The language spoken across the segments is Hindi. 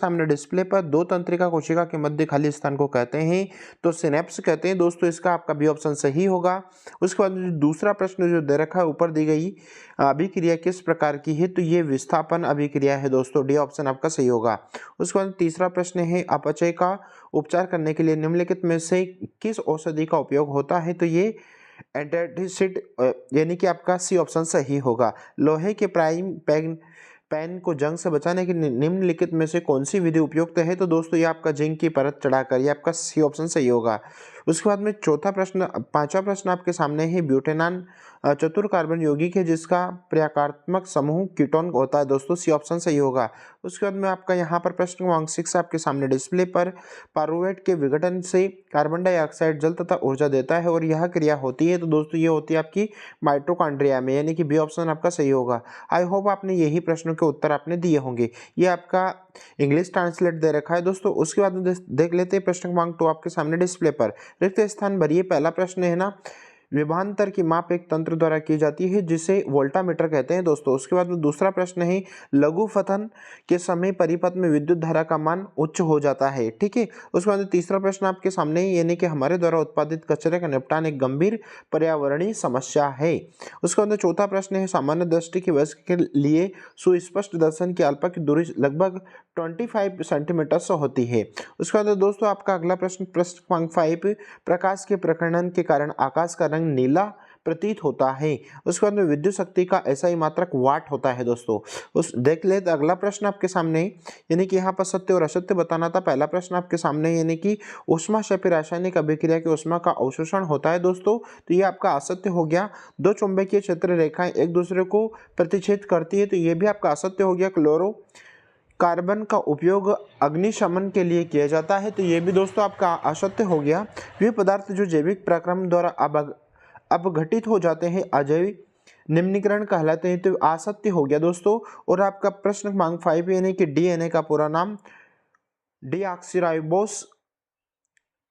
सामने डिस्प्ले पर दो तंत्रिका कोशिका के मध्य खाली स्थान को कहते हैं तो सिनेप्स कहते हैं दोस्तों। इसका आपका बी ऑप्शन सही होगा। उसके बाद दूसरा प्रश्न जो दे रखा है ऊपर दी गई अभिक्रिया किस प्रकार की है तो ये विस्थापन अभिक्रिया है दोस्तों। डी ऑप्शन आपका सही होगा। उसके बाद तीसरा प्रश्न है अपचय का उपचार करने के लिए निम्नलिखित में से किस औषधि का उपयोग होता है तो ये एंटासिड यानी कि आपका सी ऑप्शन सही होगा। लोहे के प्राइम पैन को जंग से बचाने की निम्नलिखित में से कौन सी विधि उपयुक्त है तो दोस्तों ये आपका जिंक की परत चढ़ाकर, ये आपका सी ऑप्शन सही होगा। उसके बाद में पांचवा प्रश्न आपके सामने है ब्यूटेनॉन चतुर कार्बन यौगिक है जिसका प्रकारात्मक समूह कीटोन होता है दोस्तों। सी ऑप्शन सही होगा। उसके बाद में आपका यहाँ पर प्रश्न क्रमांक 6 आपके सामने डिस्प्ले पर पारुवेट के विघटन से कार्बन डाइऑक्साइड जल तथा ऊर्जा देता है और यह क्रिया होती है तो दोस्तों ये होती है आपकी माइटोकॉन्ड्रिया में, यानी कि बी ऑप्शन आपका सही होगा। आई होप आपने यही प्रश्नों के उत्तर आपने दिए होंगे। ये आपका इंग्लिश ट्रांसलेट दे रखा है दोस्तों। उसके बाद देख लेते हैं प्रश्न क्रमांक 2 आपके सामने डिस्प्ले पर रिक्त स्थान भरिए। पहला प्रश्न है ना, विभवांतर की माप एक तंत्र द्वारा की जाती है जिसे वोल्टामीटर कहते हैं दोस्तों। उसके बाद में दूसरा प्रश्न है लघु फथन के समय परिपथ में विद्युत धारा का मान उच्च हो जाता है, ठीक है। उसके बाद तीसरा प्रश्न आपके सामने है, यानी कि हमारे द्वारा उत्पादित कचरे का निपटान एक गंभीर पर्यावरणीय समस्या है। उसके बाद चौथा प्रश्न है सामान्य दृष्टि के वयस्क के लिए सुस्पष्ट दर्शन की अल्पा की दूरी लगभग 25 सेंटीमीटर से होती है। उसके बाद दोस्तों आपका अगला प्रश्न क्रमांक 5 प्रकाश के प्रकर्णन के कारण आकाश का रंग नीला प्रतीत होता है। उसके बाद में विद्युत शक्ति का ऐसा ही मात्रक वाट होता है दोस्तों। उस देख ले तो अगला प्रश्न आपके सामने, यानी कि यहाँ पर सत्य और असत्य बताना था। पहला प्रश्न आपके सामने, यानी कि ऊष्मा क्षय रासायनिक अभिक्रिया की ऊष्मा का अवशोषण होता है दोस्तों, तो ये आपका असत्य हो गया। दो चुंबकीय क्षेत्र रेखाएं एक दूसरे को प्रतिच्छेद करती है तो ये भी आपका असत्य हो गया। क्लोरो कार्बन का उपयोग अग्निशमन के लिए किया जाता है तो ये भी दोस्तों आपका असत्य हो गया। वे पदार्थ जो जैविक प्रक्रम द्वारा अपघटित हो जाते हैं अजैविक निम्नीकरण कहलाते हैं तो असत्य हो गया दोस्तों। और आपका प्रश्न क्रमांक 5 यानी कि डीएनए का पूरा नाम डीऑक्सीराइबोस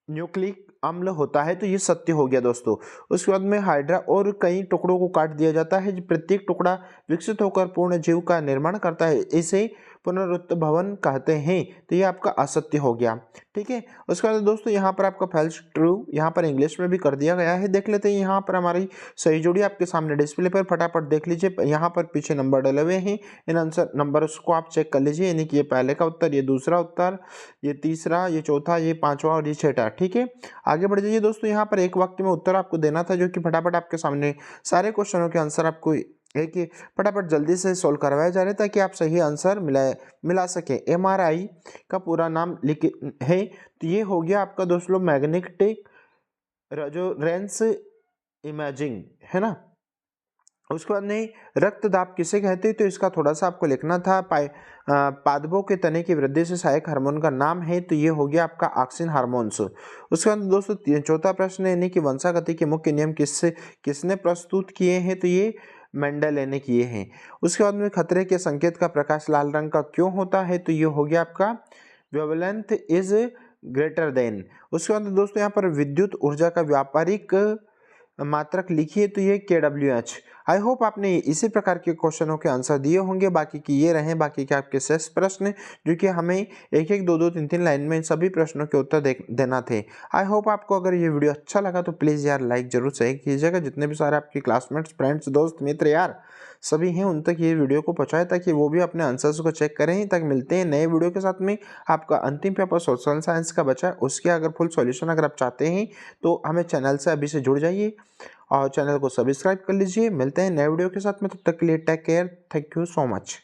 न्यूक्लिक अम्ल होता है तो ये सत्य हो गया दोस्तों। उसके बाद में हाइड्रा और कई टुकड़ों को काट दिया जाता है, प्रत्येक टुकड़ा विकसित होकर पूर्ण जीव का निर्माण करता है, इसे पुनरुत्भवन कहते हैं तो ये आपका असत्य हो गया, ठीक है। उसके बाद दोस्तों यहाँ पर आपका फॉल्स ट्रू यहाँ पर इंग्लिश में भी कर दिया गया है। देख लेते हैं यहाँ पर हमारी सही जोड़ी आपके सामने डिस्प्ले पर, फटाफट देख लीजिए। यहाँ पर पीछे नंबर डले हुए हैं, इन आंसर नंबर को आप चेक कर लीजिए, यानी कि ये पहले का उत्तर, ये दूसरा उत्तर, ये तीसरा, ये चौथा, ये पांचवा और ये छठा, ठीक है। आगे बढ़ जाइए दोस्तों। यहाँ पर एक वक्त में उत्तर आपको देना था जो कि फटाफट आपके सामने सारे क्वेश्चनों के आंसर आपको एक ही फटाफट जल्दी से सोल्व करवाया जा रहा है ताकि आप सही आंसर मिला सके। एमआरआई का पूरा नाम लिख है तो ये हो गया आपका दोस्तों मैग्नेटिक रेजोनेंस इमेजिंग, है ना। उसके बाद नहीं रक्तदाब किसे कहते हैं तो इसका थोड़ा सा आपको लिखना था। पादपों के तने की वृद्धि से सहायक हार्मोन का नाम है तो ये हो गया आपका ऑक्सिन हार्मोन्स। उसके बाद दोस्तों चौथा प्रश्न है, यानी कि वंशागति के मुख्य नियम किसने प्रस्तुत किए हैं तो ये मेंडल ने किए हैं। उसके बाद में खतरे के संकेत का प्रकाश लाल रंग का क्यों होता है तो ये हो गया आपका वेवलेंथ इज ग्रेटर देन। उसके बाद दोस्तों यहाँ पर विद्युत ऊर्जा का व्यापारिक मात्रक लिखिए तो ये KWH। आई होप आपने इसी प्रकार के क्वेश्चनों के आंसर दिए होंगे। बाकी की ये रहे बाकी के आपके शेष प्रश्न जो कि हमें एक एक दो दो तीन तीन लाइन में इन सभी प्रश्नों के उत्तर देना थे। आई होप आपको अगर ये वीडियो अच्छा लगा तो प्लीज़ यार लाइक जरूर सही कीजिएगा। जितने भी सारे आपके क्लासमेट्स, फ्रेंड्स, दोस्त, मित्र यार सभी हैं उन तक ये वीडियो को पहुंचाए ताकि वो भी अपने आंसर्स को चेक करें। तक मिलते हैं नए वीडियो के साथ में। आपका अंतिम पेपर सोशल साइंस का बचा है, उसके अगर फुल सॉल्यूशन अगर आप चाहते हैं तो हमें चैनल से अभी से जुड़ जाइए और चैनल को सब्सक्राइब कर लीजिए। मिलते हैं नए वीडियो के साथ में, तब तक के लिए take care, thank you so much.